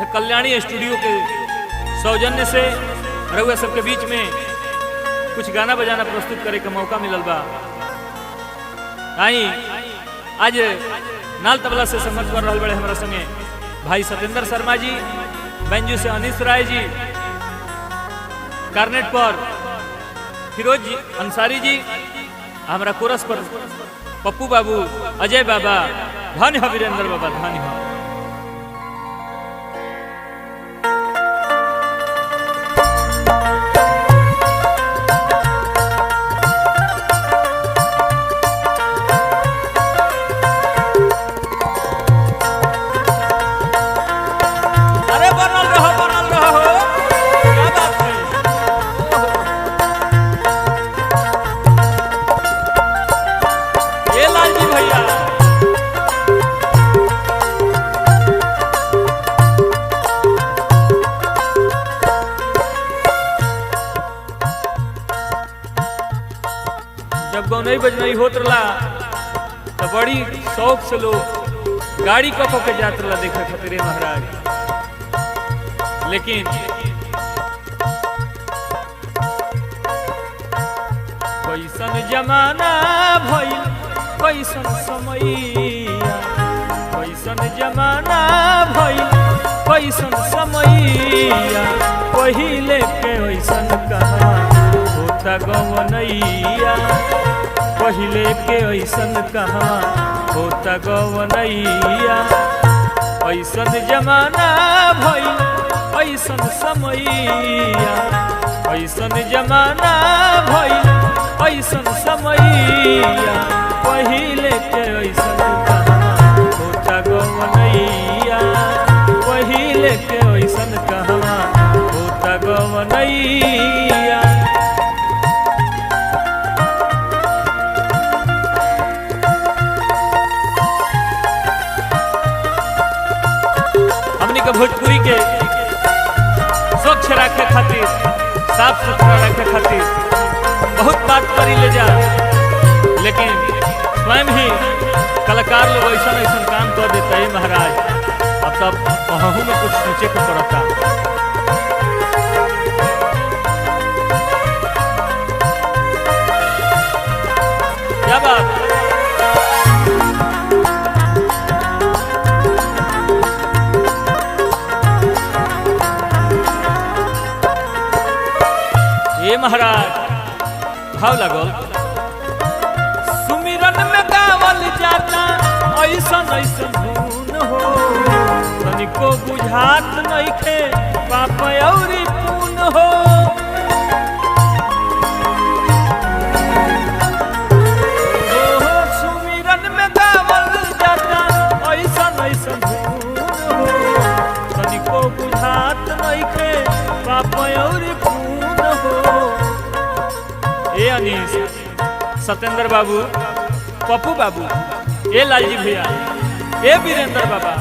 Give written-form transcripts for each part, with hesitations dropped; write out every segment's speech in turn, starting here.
कल्याणी studio के सौजन्य से रउआ सबके बीच में कुछ गाना बजाना प्रस्तुत करे का मौका मिलल बा। आई आज नाल तबला से संगत कर रहा बड़े हमारा संगे भाई सत्येंद्र शर्मा जी, बैंजू से अनिश राय जी, कार्नेट पर फिरोज जी अंसारी जी, हमारा कोरस पर पप्पू बाबू, अजय बाबा, धन्य हो वीरेंद्र बाबा, धन्य हो। जब गौनई बजनई होत रहा तो बड़ी शौक से लोग गाड़ी कप के जात रहा देखा खातिर महाराज। लेकिन कैसन जमाना भइल, कैसन समैया, कैसन जमाना भइल, कैसन समैया, पहिले के ऐसन कहा होता गवनैया, पहिले के ऐसन कहाँ होता गवनैया। ऐसन जमाना भइल, ऐसन समैया, ऐसन जमाना भइल, ऐसन समैया, पहिले के ऐसन कहाँ होता गवनैया, पहिले के ऐसन कहाँ होता गवनैया। भोजपुरी के स्वच्छ रखे खातिर, साफ सुथरा रखे खातिर बहुत बात करी ले जा, लेकिन स्वयं ही कलाकार लोग ऐसा ऐसा काम कर देता है महाराज। अब तब कहूँ में कुछ सोचे को पड़ता। क्या बात महाराज, भाव लगल सुमिरन में गावल जाता ऐसन ऐसन धुन हो, तनिको बुझात नइखे पाप औरी पुन हो। सुमिरन में गावल जाता ऐसन ऐसन धुन हो, तनिको बुझात नइखे पाप औरी पुन हो। ए अनीश, सत्येंद्र बाबू, पप्पू बाबू, ए लालजी भैया, ए वीरेंद्र बाबा,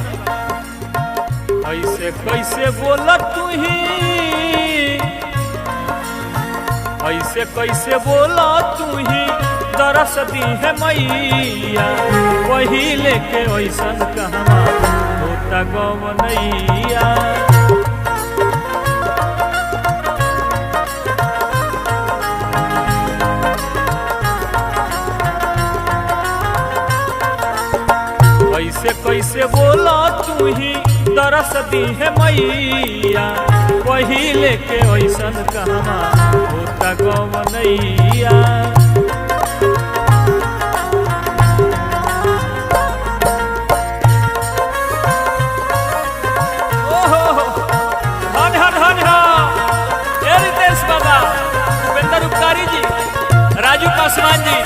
ऐसे कैसे बोला तू ही, ऐसे कैसे बोला तू ही, दरस दी है मैया, वही लेके ऐसन कहवा होता गवनैया। कैसे कैसे बोला तू ही, दरस दी है मैया, वही लेके ऐसन कहवा होता गवनैया। ओहो धन हा धन हा, ए रितेश बाबा, उपेंद्र उपकारी जी, राजू पासवान जी,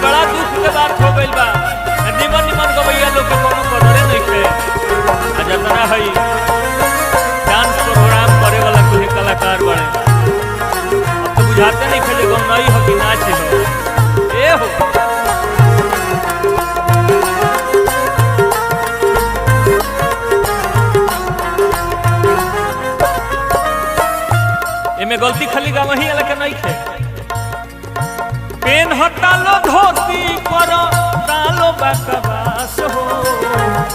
बड़ा दुख के बात हो गइल बा। निमन निमन गवैया लोग के कोनो कदरे नइखे। आज तना हई डांस प्रोग्राम करे वाला कोई कलाकार बने, अब तो बुझाते नहीं खेले गम नहीं हो कि नाच हो। ए हो एमे गलती खाली गा वही वाला के नहीं थे। पेन हटालो धोती करो तालो बकवास हो,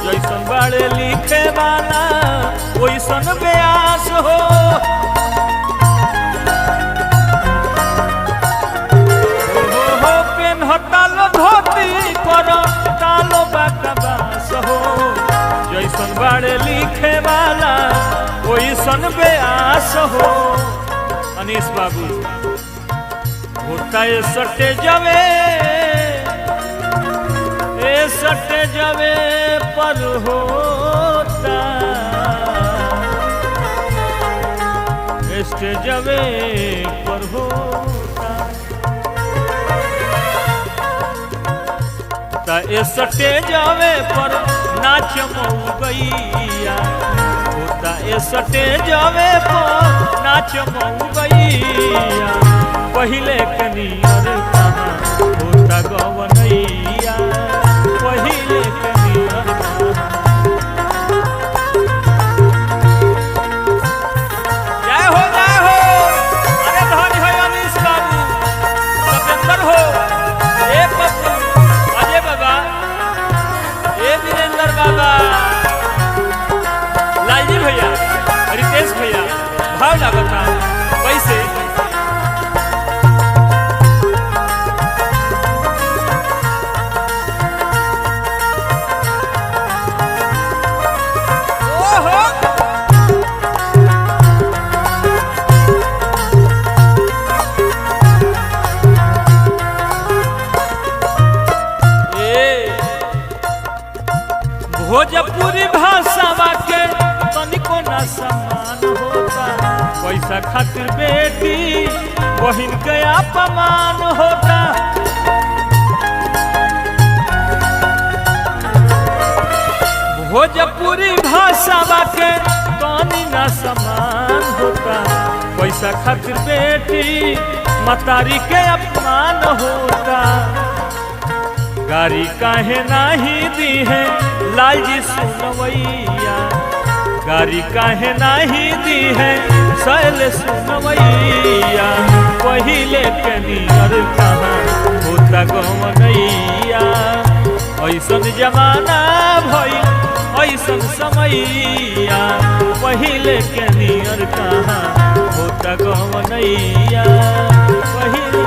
जैसन बाड़े अनीस बाबू होता है सटे जावे ए सटे जावे पर होता स्टे जावे पर होता ता ए सटे जावे पर नाच मऊ गैया होता ए सटे जावे पर नाच मऊ गैया पहिले कनियर कहाँ होता गवनैया पहिले कनियर जय हो अरे धनी हो अनीस बाबू सतेंद्र हो ए पप्पू अजय बाबा ए वीरेंद्र बाबा लालजी भैया रितेश भैया भाव लागता पैसे भोजपुरी भाषा के तनिको न सम्मान होता पैसा खातिर बेटी बहिन के अपमान होता भोजपुरी भाषा के तनी न सम्मान होता पैसा खातिर बेटी मतारी के अपमान होता गाड़ी काहे नाही दी है लालजी सुनवैया गाड़ी काहे नाही दी है शैल सुनवैया पहिले कनियर कहाँ होता गवनैया ऐसन जमाना भइल ऐसन समैया पहिले कनियर कहाँ होता गवनैया पहिले